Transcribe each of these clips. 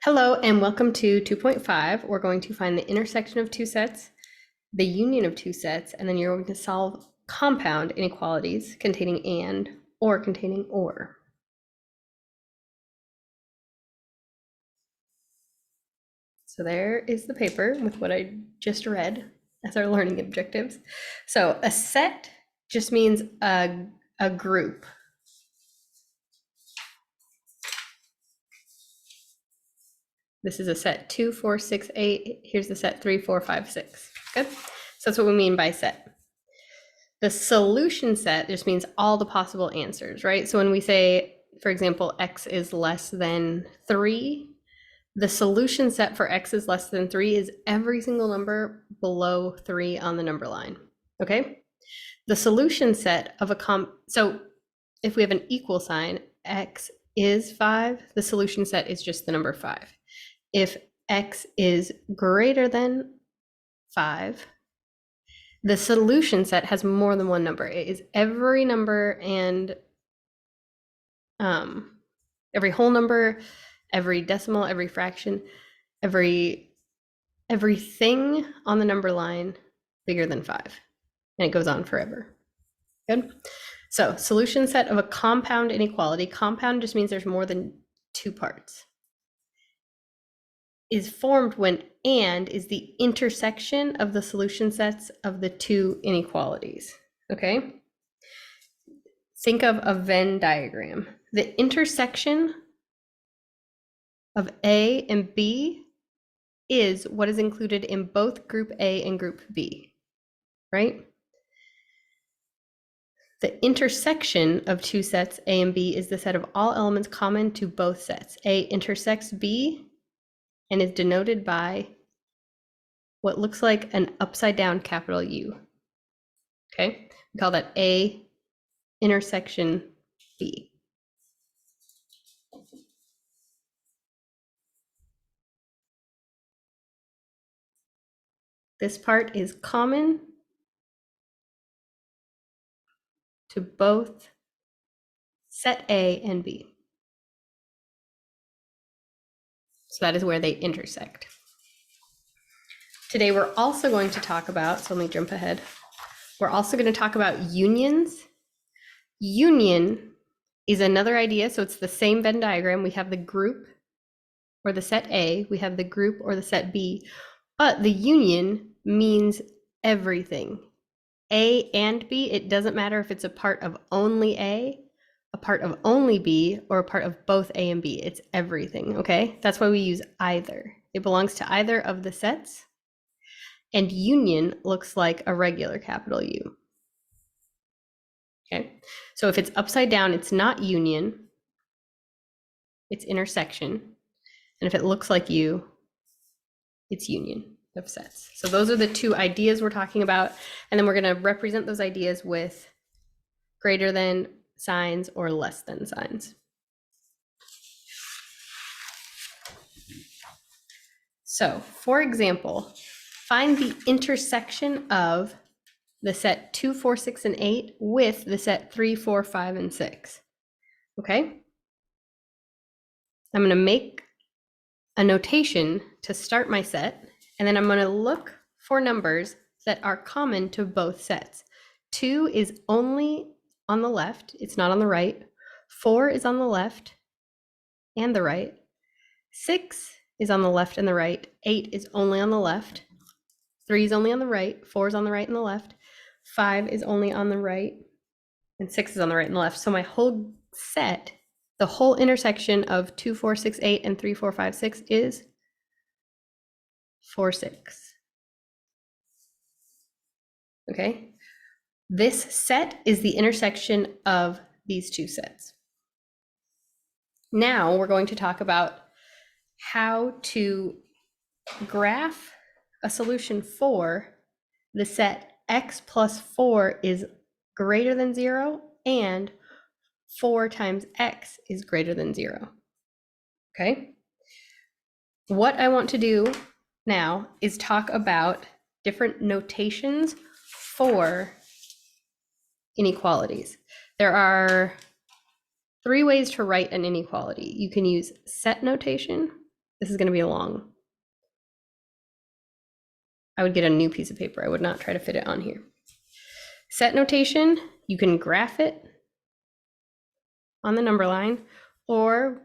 Hello and welcome to 2.5. We're going to find the intersection of two sets, the union of two sets, and then you're going to solve compound inequalities containing and or containing or. So there is the paper with what I just read as our learning objectives. So a set just means a group. This is a set 2, 4, 6, 8. Here's the set 3, 4, 5, 6. Good. So that's what we mean by set. The solution set just means all the possible answers, right? So when we say, for example, x is less than 3, the solution set for x is less than 3 is every single number below 3 on the number line, okay? The solution set of so if we have an equal sign, x is 5, the solution set is just the number 5. If x is greater than 5, the solution set has more than one number. It is every number and every whole number, every decimal, every fraction, everything on the number line bigger than 5. And it goes on forever. Good. So solution set of a compound inequality. Compound just means there's more than two parts. Is formed when and is the intersection of the solution sets of the two inequalities. Okay? Think of a Venn diagram. The intersection of A and B is what is included in both group A and group B, right? The intersection of two sets A and B is the set of all elements common to both sets. A intersects B and is denoted by what looks like an upside down capital U. Okay, we call that A intersection B. This part is common to both set A and B. So that is where they intersect. Today we're also going to talk about, so let me jump ahead. We're also going to talk about unions. Union is another idea, so it's the same Venn diagram. We have the group or the set A, we have the group or the set B, but the union means everything. A and B, it doesn't matter if it's a part of only A, a part of only B, or a part of both A and B. It's everything, okay? That's why we use either. It belongs to either of the sets. And union looks like a regular capital U. Okay, so if it's upside down, it's not union, it's intersection. And if it looks like U, it's union of sets. So those are the two ideas we're talking about. And then we're going to represent those ideas with greater than signs or less than signs. So for example, find the intersection of the set 2, 4, 6, and 8 with the set 3, 4, 5, and 6. Okay? I'm going to make a notation to start my set, and then I'm going to look for numbers that are common to both sets. 2 is only on the left, it's not on the right. 4 is on the left and the right. 6 is on the left and the right. 8 is only on the left. 3 is only on the right. 4 is on the right and the left. 5 is only on the right. And 6 is on the right and the left. So my whole set, the whole intersection of 2, 4, 6, 8 and 3, 4, 5, 6 is 4, 6. Okay? This set is the intersection of these two sets. Now we're going to talk about how to graph a solution for the set x plus 4 is greater than 0 and 4 times x is greater than 0. Okay? What I want to do now is talk about different notations for inequalities. There are 3 ways to write an inequality. You can use set notation, This is going to be long. I would get a new piece of paper. I would not try to fit it on here. Set notation, you can graph it on the number line, or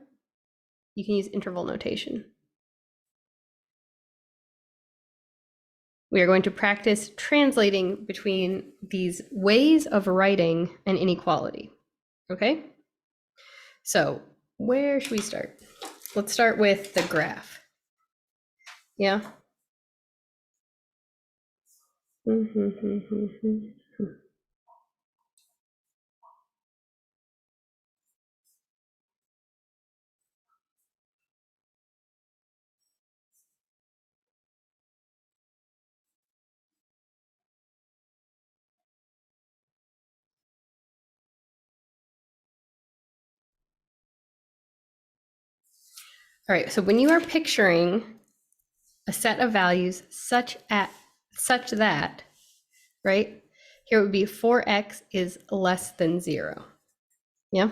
you can use interval notation. We are going to practice translating between these ways of writing an inequality, okay? So where should we start? Let's start with the graph. Yeah? All right, so when you are picturing a set of values such that, right? Here it would be 4x is less than 0. Yeah?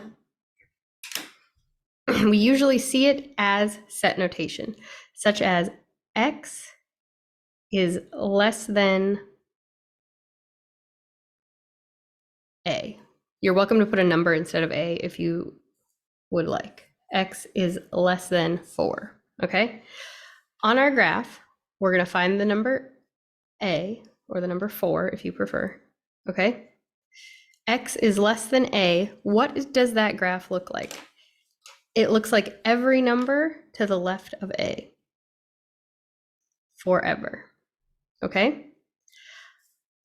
We usually see it as set notation, such as x is less than a. You're welcome to put a number instead of a if you would like. X is less than 4, okay? On our graph, we're going to find the number a, or the number 4 if you prefer, okay? X is less than a. What does that graph look like? It looks like every number to the left of a forever, okay?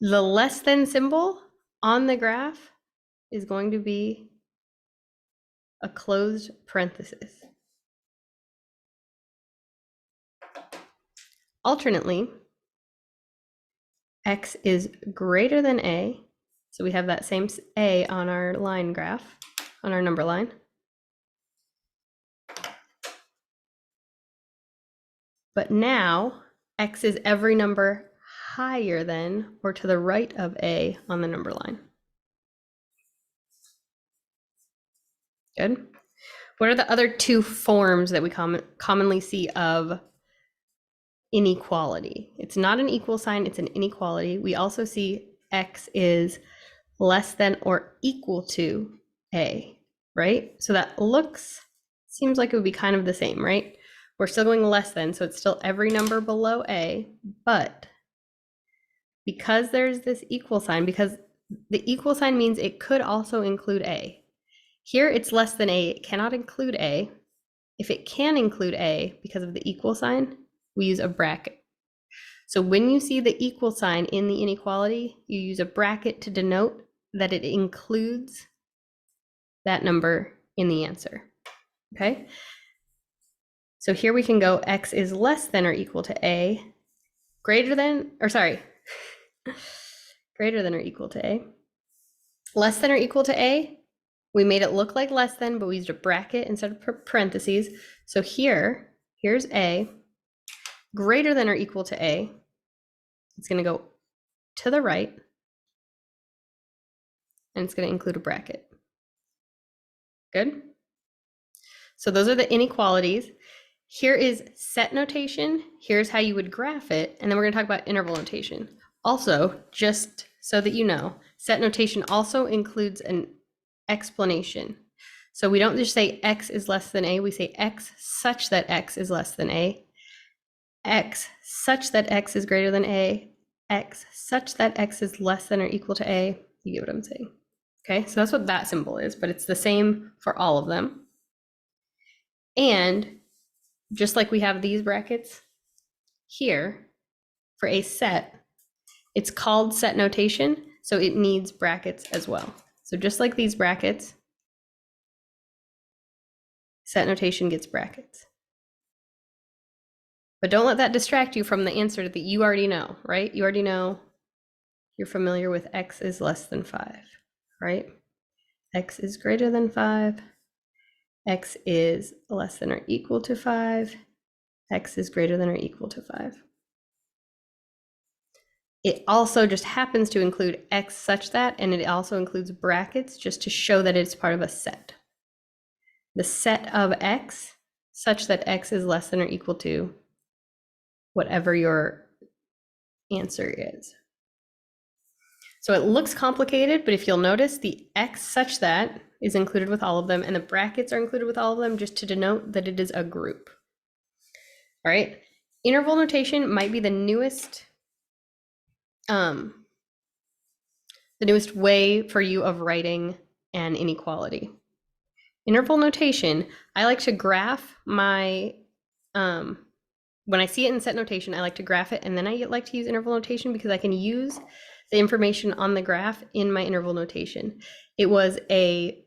The less than symbol on the graph is going to be a closed parenthesis. Alternately, x is greater than a, so we have that same a on our line graph, on our number line. But now, x is every number higher than or to the right of a on the number line. Good. What are the other two forms that we commonly see of inequality? It's not an equal sign, it's an inequality. We also see x is less than or equal to a, right? So that seems like it would be kind of the same, right? We're still going less than, so it's still every number below a, but because there's this equal sign, because the equal sign means it could also include a. Here it's less than a, it cannot include a. If it can include a because of the equal sign, we use a bracket. So when you see the equal sign in the inequality, you use a bracket to denote that it includes that number in the answer, okay? So here we can go x is less than or equal to a, greater than or equal to a, less than or equal to a. We made it look like less than, but we used a bracket instead of parentheses. So here's a, greater than or equal to a. It's going to go to the right, and it's going to include a bracket. Good? So those are the inequalities. Here is set notation. Here's how you would graph it. And then we're going to talk about interval notation. Also, just so that you know, set notation also includes an explanation. So we don't just say x is less than a, we say x such that x is less than a, x such that x is greater than a, x such that x is less than or equal to a. You get what I'm saying? Okay, so that's what that symbol is, but it's the same for all of them. And just like we have these brackets here for a set, it's called set notation, so it needs brackets as well. So just like these brackets, set notation gets brackets. But don't let that distract you from the answer that you already know, right? You already know, you're familiar with x is less than 5, right? X is greater than 5. X is less than or equal to 5. X is greater than or equal to 5. It also just happens to include x such that, and it also includes brackets just to show that it's part of a set. The set of x such that x is less than or equal to whatever your answer is. So it looks complicated, but if you'll notice, the x such that is included with all of them, and the brackets are included with all of them just to denote that it is a group. All right, interval notation might be the newest way for you of writing an inequality. Interval notation, I like to graph my, when I see it in set notation, I like to graph it, and then I like to use interval notation because I can use the information on the graph in my interval notation. It was a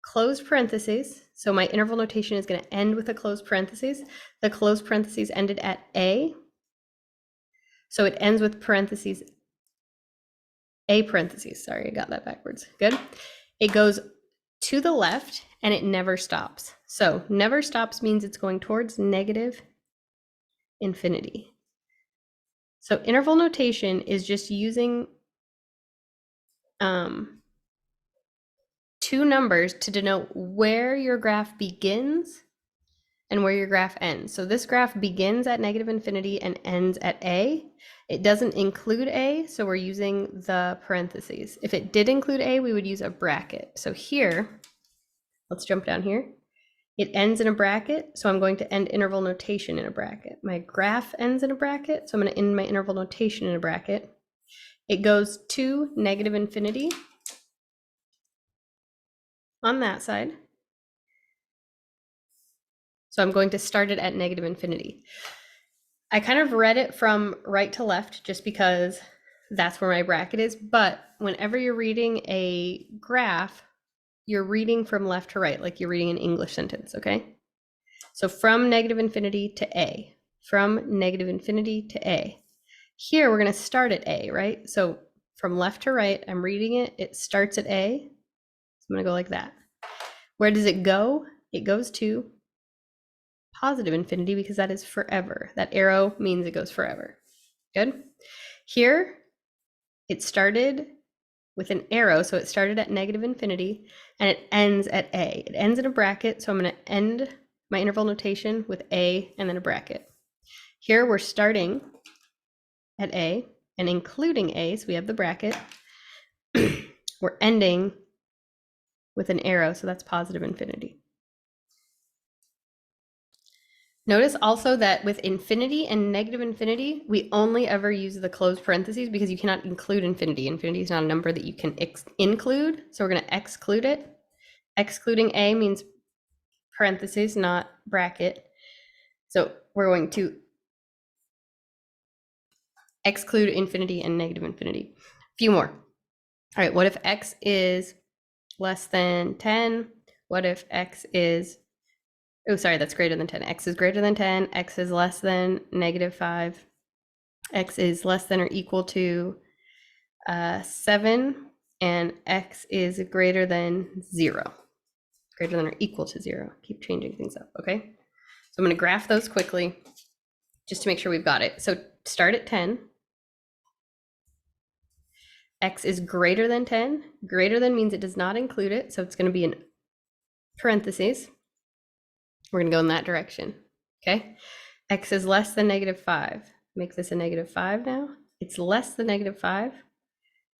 closed parentheses, so my interval notation is going to end with a closed parentheses. The closed parentheses ended at A, so it ends with parentheses, A parentheses. Sorry, I got that backwards. Good. It goes to the left and it never stops. So never stops means it's going towards negative infinity. So interval notation is just using two numbers to denote where your graph begins and where your graph ends. So this graph begins at negative infinity and ends at A. It doesn't include A, so we're using the parentheses. If it did include A, we would use a bracket. So here, let's jump down here. It ends in a bracket, so I'm going to end interval notation in a bracket. My graph ends in a bracket, so I'm going to end my interval notation in a bracket. It goes to negative infinity on that side. So I'm going to start it at negative infinity. I kind of read it from right to left just because that's where my bracket is, but whenever you're reading a graph, you're reading from left to right, like you're reading an English sentence, okay? So from negative infinity to A, from negative infinity to A. Here, we're going to start at A, right? So from left to right, I'm reading it. It starts at A. So I'm going to go like that. Where does it go? It goes to positive infinity because that is forever. That arrow means it goes forever. Good. Here, it started with an arrow, so it started at negative infinity, and it ends at A. It ends in a bracket, so I'm going to end my interval notation with A and then a bracket. Here, we're starting at A and including A, so we have the bracket. We're ending with an arrow, so that's positive infinity. Notice also that with infinity and negative infinity, we only ever use the closed parentheses because you cannot include infinity. Infinity is not a number that you can include, so we're going to exclude it. Excluding A means parentheses, not bracket. So we're going to exclude infinity and negative infinity. A few more. All right, what if x is less than 10? What if x is, oh, sorry, that's greater than 10. X is greater than 10. X is less than negative 5. X is less than or equal to 7. And x is greater than 0. Greater than or equal to 0. Keep changing things up, okay? So I'm going to graph those quickly just to make sure we've got it. So start at 10. X is greater than 10. Greater than means it does not include it, so it's going to be in parentheses. We're going to go in that direction, okay? X is less than negative 5. Make this a negative 5 now. It's less than negative 5.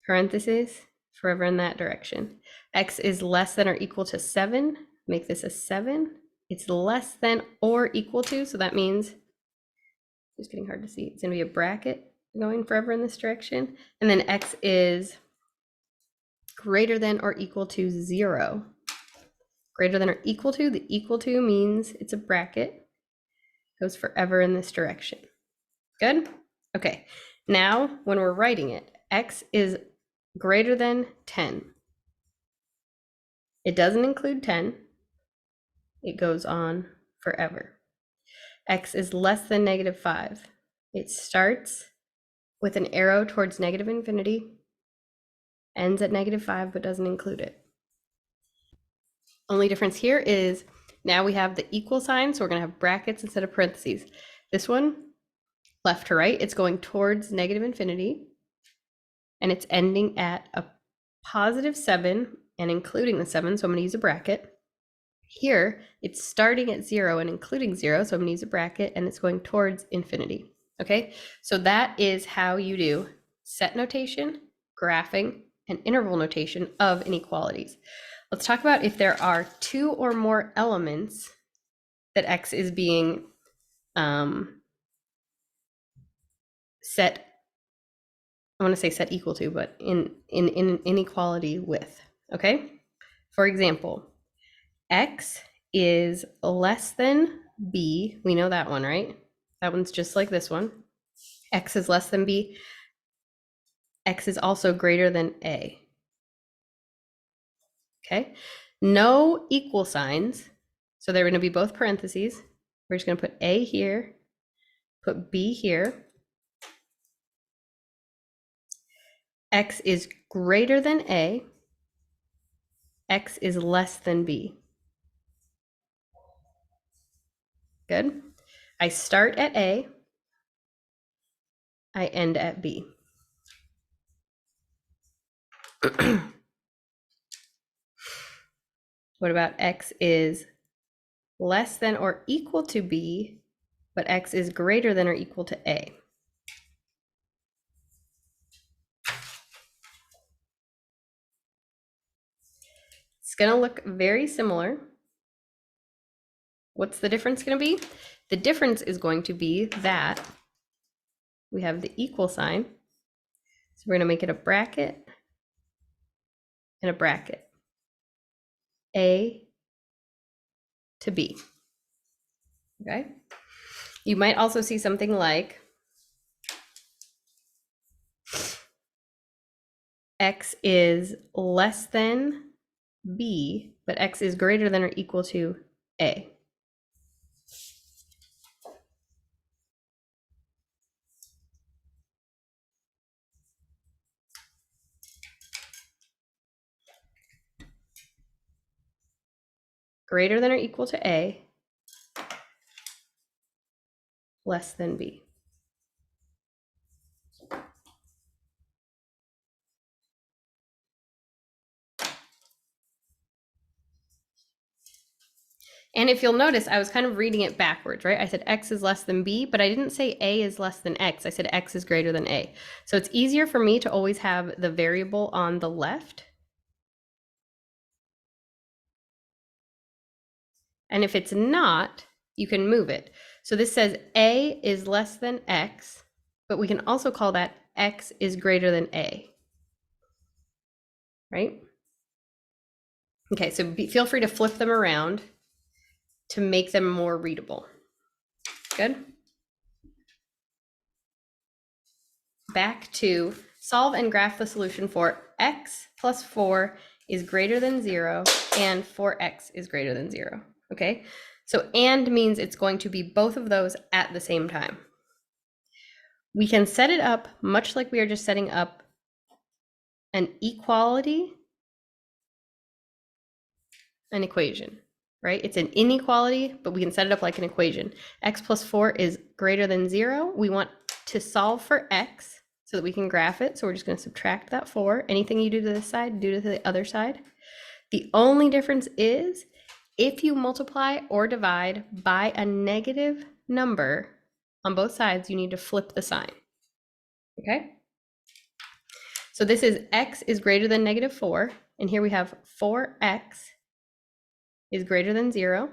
Parentheses, forever in that direction. X is less than or equal to 7. Make this a 7. It's less than or equal to, so that means, it's getting hard to see, it's going to be a bracket going forever in this direction. And then x is greater than or equal to 0. Greater than or equal to, the equal to means it's a bracket, goes forever in this direction. Good? Okay, now when we're writing it, x is greater than 10. It doesn't include 10. It goes on forever. X is less than negative 5. It starts with an arrow towards negative infinity, ends at negative 5, but doesn't include it. Only difference here is now we have the equal sign, so we're going to have brackets instead of parentheses. This one, left to right, it's going towards negative infinity, and it's ending at a positive 7 and including the 7, so I'm going to use a bracket. Here, it's starting at 0 and including 0, so I'm going to use a bracket, and it's going towards infinity. Okay, so that is how you do set notation, graphing, and interval notation of inequalities. Let's talk about if there are two or more elements that x is being set, I want to say set equal to, but in inequality with. Okay, for example, x is less than b. We know that one, right? That one's just like this one. X is less than b. X is also greater than a. Okay, no equal signs. So they're going to be both parentheses. We're just going to put a here, put b here. X is greater than a. X is less than b. Good. I start at a. I end at b. What about x is less than or equal to b, but x is greater than or equal to a? It's going to look very similar. What's the difference going to be? The difference is going to be that we have the equal sign. So we're going to make it a bracket and a bracket. A to B. Okay. You might also see something like x is less than b, but x is greater than or equal to a. Greater than or equal to a, less than b. And if you'll notice, I was kind of reading it backwards, right? I said x is less than b, but I didn't say a is less than x. I said x is greater than a. So it's easier for me to always have the variable on the left. And if it's not, you can move it. So this says a is less than x, but we can also call that x is greater than a, right? Okay, so feel free to flip them around to make them more readable. Good. Back to solve and graph the solution for x plus 4 is greater than 0 and 4x is greater than 0. Okay, so and means it's going to be both of those at the same time. We can set it up much like we are just setting up an equality, an equation, right? It's an inequality, but we can set it up like an equation. X plus 4 is greater than 0. We want to solve for x so that we can graph it. So we're just going to subtract that 4. Anything you do to this side, do to the other side. The only difference is if you multiply or divide by a negative number on both sides, you need to flip the sign. Okay? So this is x is greater than negative 4. And here we have 4x is greater than 0.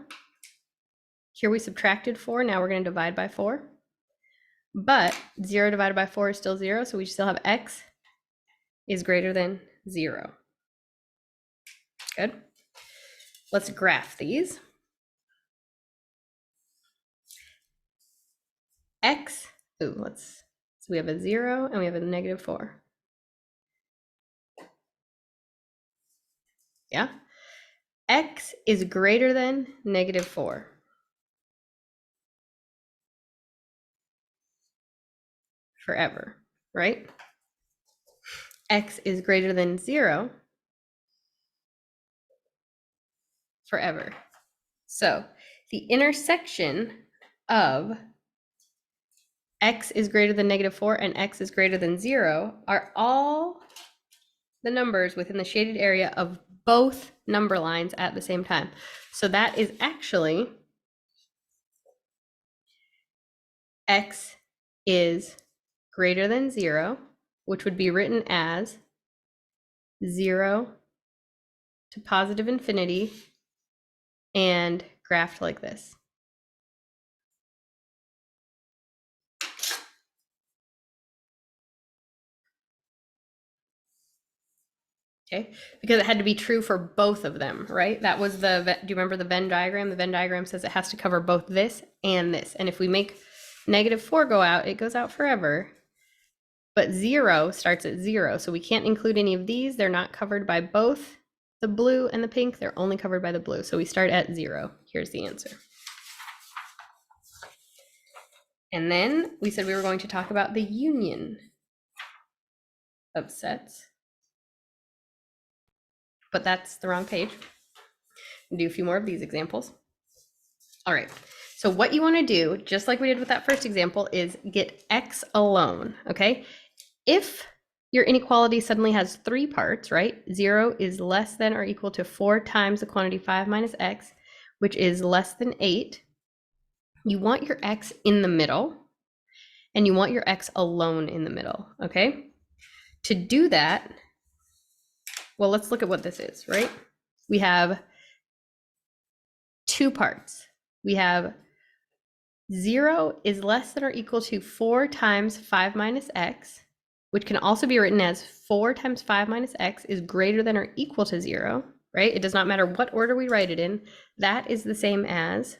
Here we subtracted 4. Now we're going to divide by 4. But 0 divided by 4 is still 0. So we still have x is greater than 0. Good. Let's graph these. X, so we have a 0 and we have a negative 4. Yeah. X is greater than negative 4. Forever, right? X is greater than 0 forever. So the intersection of x is greater than negative 4 and x is greater than 0 are all the numbers within the shaded area of both number lines at the same time. So that is actually x is greater than 0, which would be written as 0 to positive infinity and graphed like this. Okay, because it had to be true for both of them, right? That was do you remember the Venn diagram? The Venn diagram says it has to cover both this and this. And if we make -4 go out, it goes out forever. But 0 starts at 0, so we can't include any of these. They're not covered by both the blue and the pink. They're only covered by the blue. So we start at 0. Here's the answer. And then we said we were going to talk about the union of sets. But that's the wrong page. We'll do a few more of these examples. All right, so what you want to do, just like we did with that first example, is get x alone, okay? If your inequality suddenly has 3 parts, right? 0 is less than or equal to 4 times the quantity 5 minus x, which is less than 8. You want your x in the middle, and you want your x alone in the middle, okay? To do that, well, let's look at what this is, right? We have 2 parts. We have 0 is less than or equal to 4 times 5 minus x, which can also be written as 4 times 5 minus x is greater than or equal to 0, right? It does not matter what order we write it in. That is the same as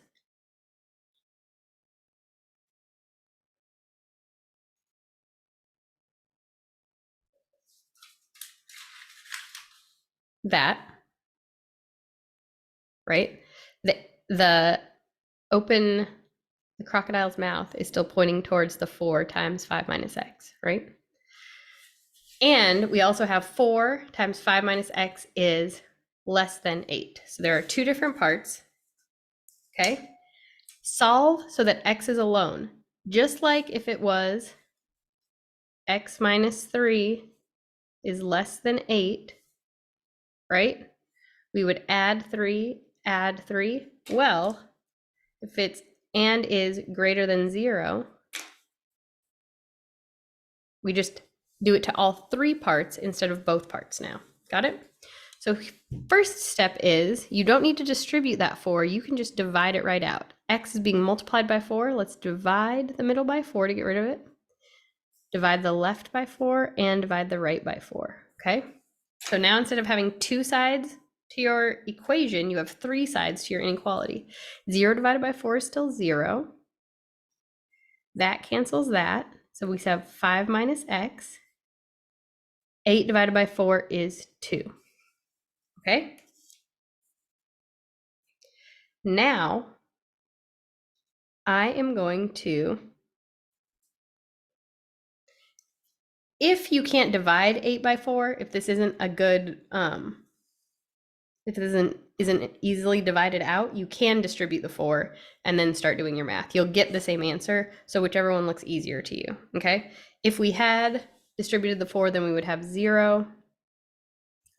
that, right? The crocodile's mouth is still pointing towards the 4 times 5 minus x, right? And we also have 4 times 5 minus x is less than 8. So there are 2 different parts, okay? Solve so that x is alone. Just like if it was x minus 3 is less than 8, right? We would add 3, add 3. Well, if it's and is greater than 0, we just do it to all 3 parts instead of both parts now. Got it? So first step is you don't need to distribute that 4. You can just divide it right out. X is being multiplied by 4. Let's divide the middle by 4 to get rid of it. Divide the left by 4 and divide the right by 4. Okay? So now instead of having 2 sides to your equation, you have 3 sides to your inequality. 0 divided by 4 is still 0. That cancels that. So we have 5 minus x. 8 divided by 4 is 2. Okay? Now, I am going to, if you can't divide 8 by 4, if this isn't a good, if it isn't easily divided out, you can distribute the 4 and then start doing your math. You'll get the same answer, so whichever one looks easier to you, okay? If we had distributed the 4, then we would have 0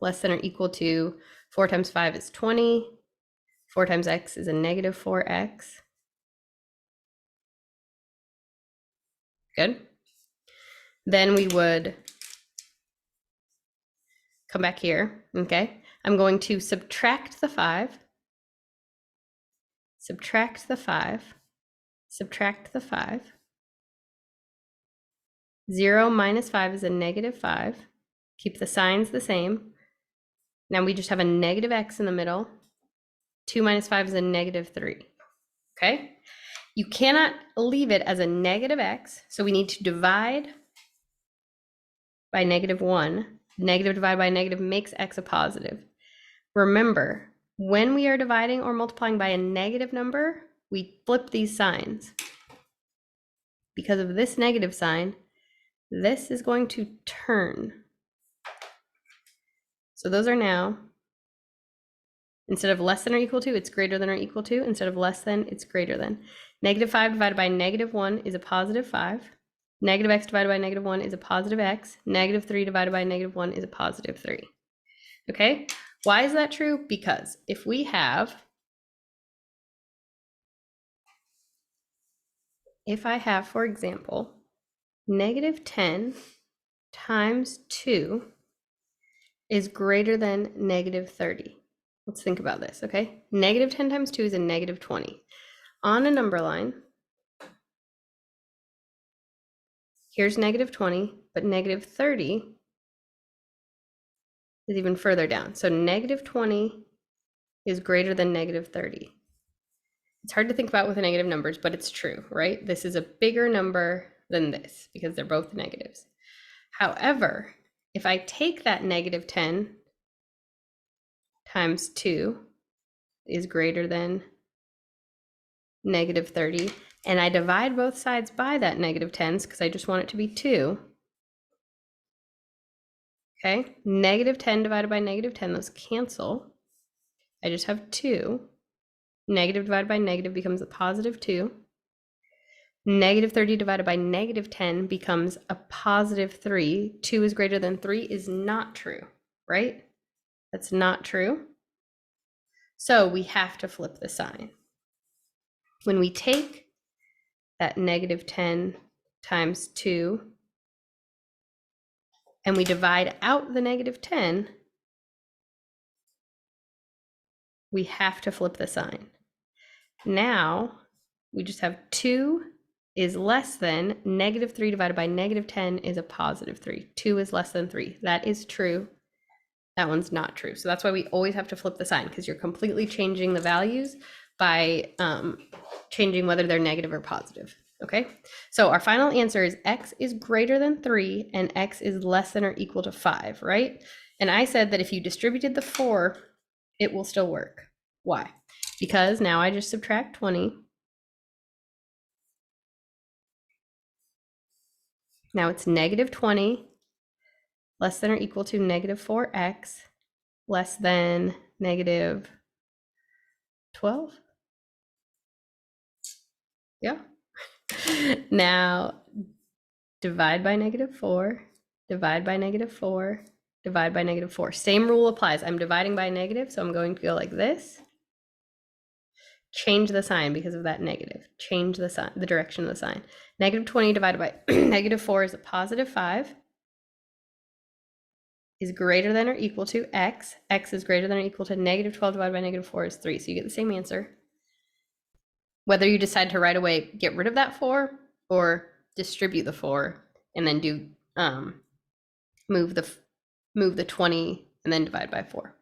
less than or equal to 4 times 5 is 20. 4 times x is a negative 4x. Good. Then we would come back here, okay? I'm going to subtract the 5, subtract the 5, subtract the 5. 0 minus 5 is a negative 5. Keep the signs the same. Now we just have a negative x in the middle. 2 minus 5 is a negative 3. Okay? You cannot leave it as a negative x, so we need to divide by negative 1. Negative divided by negative makes x a positive. Remember, when we are dividing or multiplying by a negative number, we flip these signs. Because of this negative sign, this is going to turn. So those are now, instead of less than or equal to, it's greater than or equal to. Instead of less than, it's greater than. Negative 5 divided by negative 1 is a positive 5. Negative x divided by negative 1 is a positive x. Negative 3 divided by negative 1 is a positive 3. Okay? Why is that true? Because if we have, if I have, for example, -10 times 2 is greater than -30. Let's think about this, okay? -10 times 2 is a -20. On a number line, here's -20, but -30 is even further down. So -20 is greater than -30. It's hard to think about with negative numbers, but it's true, right? This is a bigger number than this because they're both negatives. However, if I take that -10 times 2 is greater than -30, and I divide both sides by that -10s because I just want it to be 2. Okay, -10 divided by -10, those cancel. I just have 2. Negative divided by negative becomes a +2. -30 divided by -10 becomes a +3. 2 is greater than 3 is not true, right? That's not true. So we have to flip the sign. When we take that -10 times 2 and we divide out the -10, we have to flip the sign. Now we just have 2 is less than -3 divided by -10 is a +3. 2 is less than 3. That is true. That one's not true. So that's why we always have to flip the sign, because you're completely changing the values by changing whether they're negative or positive. Okay, so our final answer is x is greater than 3 and x is less than or equal to 5, right? And I said that if you distributed the 4, it will still work. Why? Because now I just subtract 20. Now it's -20 less than or equal to -4x less than -12. Yeah. Now divide by -4, divide by -4, divide by -4. Same rule applies. I'm dividing by a negative, so I'm going to go like this. Change the sign because of that negative. Change the sign, the direction of the sign. -20 divided by -4 is a +5. Is greater than or equal to x. X is greater than or equal to -12 divided by -4 is 3. So you get the same answer. Whether you decide to right away get rid of that 4 or distribute the 4 and then do move the 20 and then divide by 4.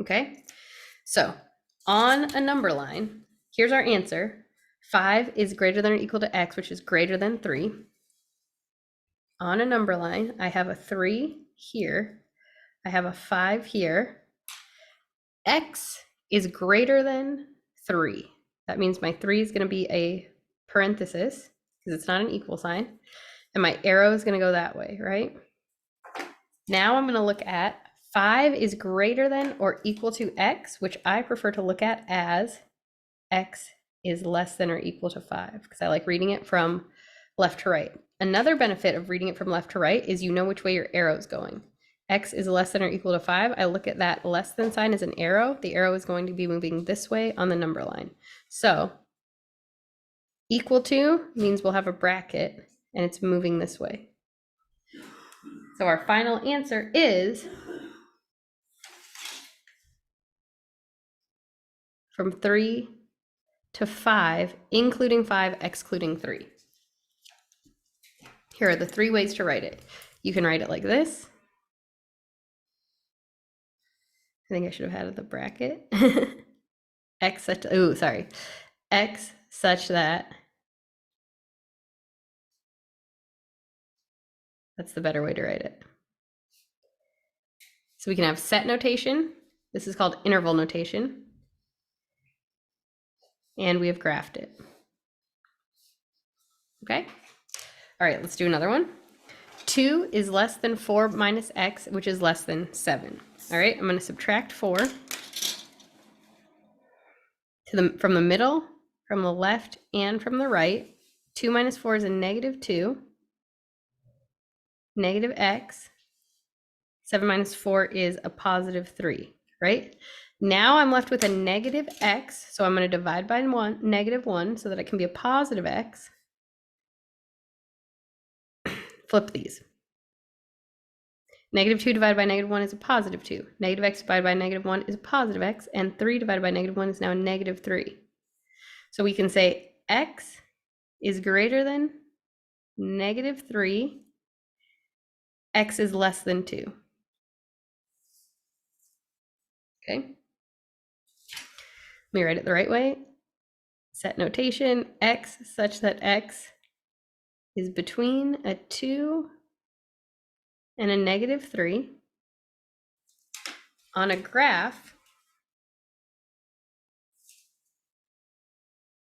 Okay, so on a number line, here's our answer. 5 is greater than or equal to x, which is greater than 3. On a number line, I have a 3 here. I have a 5 here. X is greater than 3. That means my 3 is going to be a parenthesis because it's not an equal sign. And my arrow is going to go that way, right? Now I'm going to look at 5 is greater than or equal to x, which I prefer to look at as x is less than or equal to 5 because I like reading it from left to right. Another benefit of reading it from left to right is you know which way your arrow is going. X is less than or equal to 5. I look at that less than sign as an arrow. The arrow is going to be moving this way on the number line. So equal to means we'll have a bracket and it's moving this way. So our final answer is from 3 to 5, including 5, excluding 3. Here are the 3 ways to write it. You can write it like this. I think I should have had the bracket. X such, oh, sorry. X such that. That's the better way to write it. So we can have set notation. This is called interval notation. And we have graphed it. Okay. All right, let's do another one. 2 is less than 4 minus x, which is less than 7. All right, I'm going to subtract 4 from the middle, from the left, and from the right. 2 minus 4 is a -2. Negative x. 7 minus 4 is a positive 3, right? Now I'm left with a negative x, so I'm going to divide by negative 1 so that it can be a positive x. Flip these. Negative 2 divided by negative 1 is a positive 2. Negative x divided by negative 1 is a positive x, and 3 divided by negative 1 is now a negative 3. So we can say x is greater than negative 3, x is less than 2. Okay? Let me write it the right way. Set notation, x such that x is between a 2 and a negative 3 on a graph.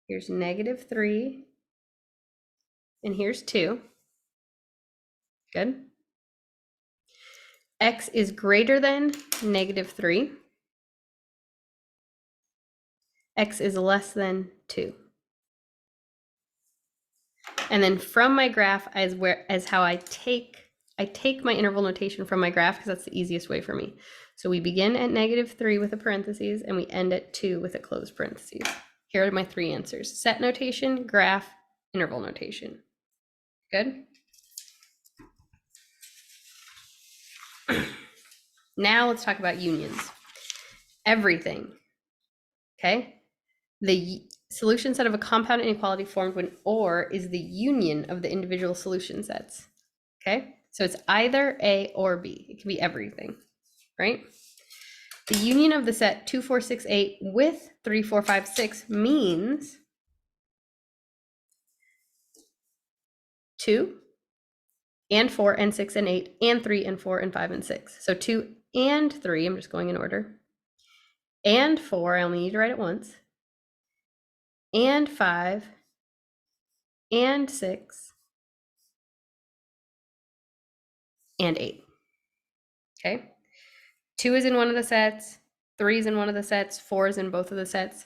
Here's negative 3, and here's 2. Good. X is greater than negative 3. X is less than 2. And then from my graph as how I take my interval notation from my graph because that's the easiest way for me. So we begin at negative 3 with a parentheses and we end at 2 with a closed parentheses. Here are my 3 answers: set notation, graph, interval notation. Good. Now let's talk about unions. Everything. Okay. The solution set of a compound inequality formed when OR is the union of the individual solution sets. Okay. So it's either A or B. It can be everything, right? The union of the set 2, 4, 6, 8 with 3, 4, 5, 6 means 2 and 4 and 6 and 8 and 3 and 4 and 5 and 6. So 2 and 3, I'm just going in order, and 4, I only need to write it once, and 5 and 6 and 8. Okay. 2 is in one of the sets, 3 is in one of the sets, 4 is in both of the sets.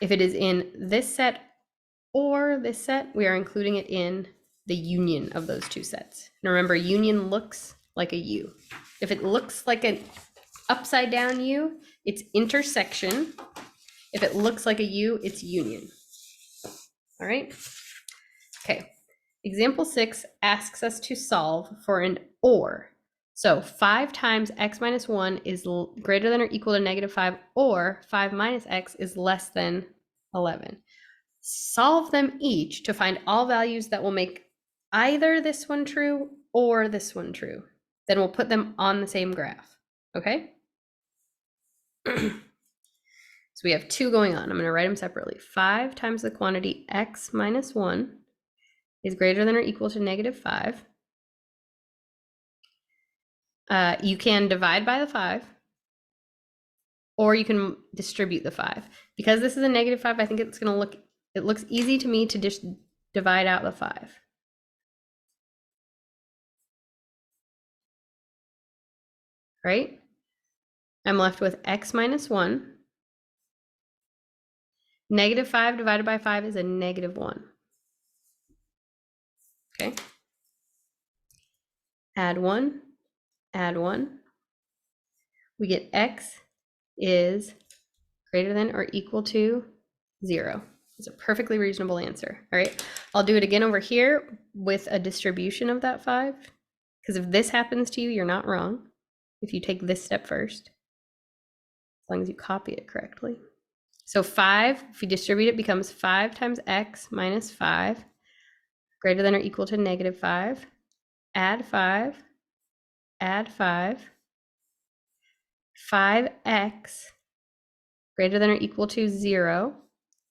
If it is in this set or this set, we are including it in the union of those two sets. And remember, union looks like a U. If it looks like an upside down U, it's intersection. If it looks like a U, it's union. All right. Okay. Example 6 asks us to solve for an OR. So 5 times x minus 1 is greater than or equal to negative 5, or 5 minus x is less than 11. Solve them each to find all values that will make either this one true or this one true. Then we'll put them on the same graph. Okay? So we have 2 going on. I'm going to write them separately. 5 times the quantity x minus 1 is greater than or equal to negative 5. You can divide by the 5, or you can distribute the 5. Because this is a negative 5, I think it's going to look, it looks easy to me to just divide out the 5. Right? I'm left with x minus 1. Negative 5 divided by 5 is a negative 1. Okay. Add 1, add 1. We get x is greater than or equal to 0. It's a perfectly reasonable answer. All right. I'll do it again over here with a distribution of that 5. Because if this happens to you, you're not wrong. If you take this step first, as long as you copy it correctly. So 5, if you distribute it, becomes 5 times x minus 5, greater than or equal to negative 5. Add 5, add 5. 5x greater than or equal to 0,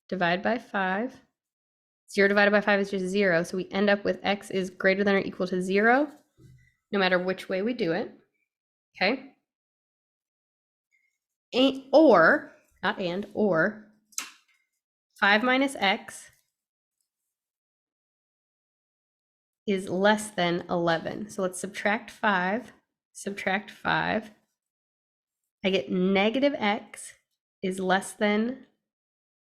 divide by 5. 0 divided by 5 is just 0, so we end up with x is greater than or equal to 0, no matter which way we do it. Okay? Or, not and, or 5 minus x is less than 11. So let's subtract 5, subtract 5. I get negative x is less than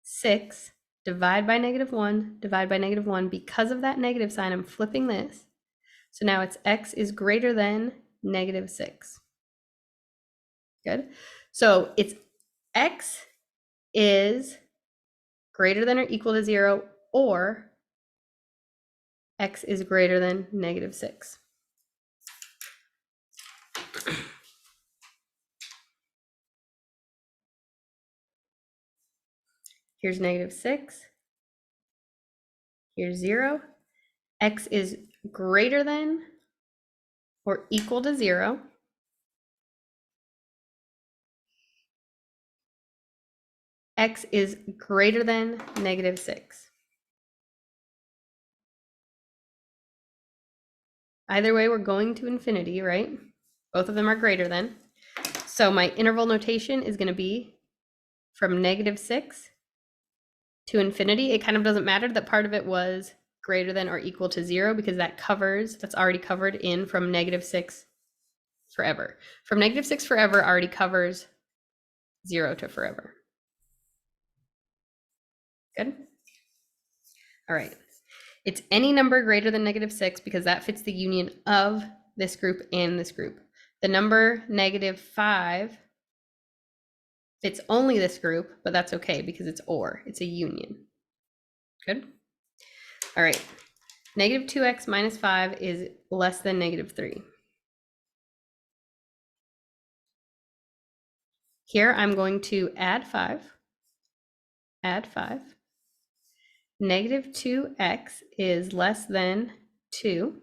6, divide by negative 1, divide by negative 1. Because of that negative sign, I'm flipping this. So now it's x is greater than negative 6. Good. So it's x is greater than or equal to 0, or x is greater than -6. Here's -6. Here's 0. X is greater than or equal to 0. X is greater than -6. Either way, we're going to infinity, right? Both of them are greater than. So my interval notation is going to be from -6 to infinity. It kind of doesn't matter that part of it was greater than or equal to 0, because that's already covered in from -6 forever. From -6 forever already covers 0 to forever. Good? All right. It's any number greater than -6, because that fits the union of this group and this group. The number -5 fits only this group, but that's okay because it's or. It's a union. Good? All right. -2x minus 5 is less than -3. Here I'm going to add 5. Add 5. -2x is less than 2.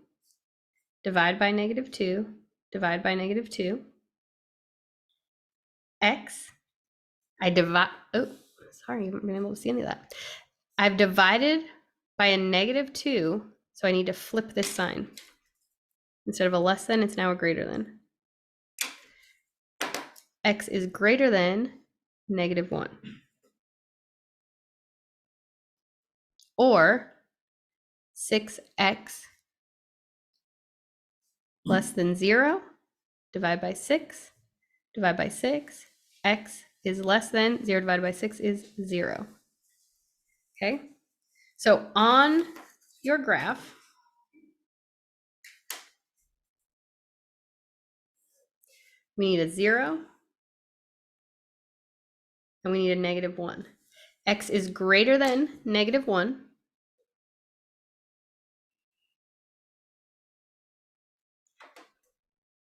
Divide by -2. Divide by -2. X, I divide, oh, sorry, you haven't been able to see any of that. I've divided by a -2, so I need to flip this sign. Instead of a less than, it's now a greater than. X is greater than -1. Or 6x less than 0, divide by 6, divide by 6, x is less than 0 divided by 6 is 0. Okay, so on your graph, we need a 0, and we need a -1. X is greater than -1.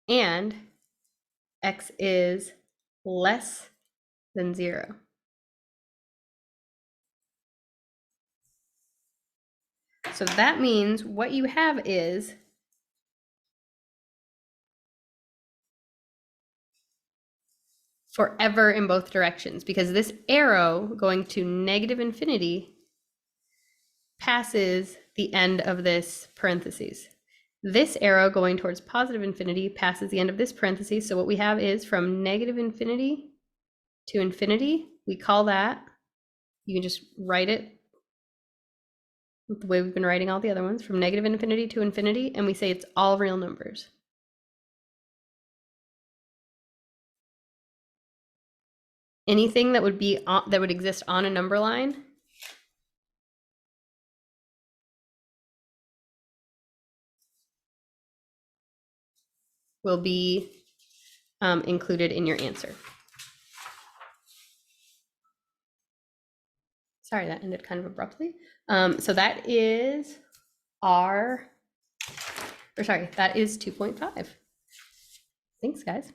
And x is less than 0. So that means what you have is forever in both directions, because this arrow going to -infinity passes the end of this parentheses. This arrow going towards +infinity passes the end of this parentheses. So what we have is from -infinity to infinity. We call that, you can just write it the way we've been writing all the other ones, from -infinity to infinity, and we say it's all real numbers. Anything that would be that would exist on a number line will be included in your answer. Sorry, that ended kind of abruptly. So that is that is 2.5. Thanks, guys.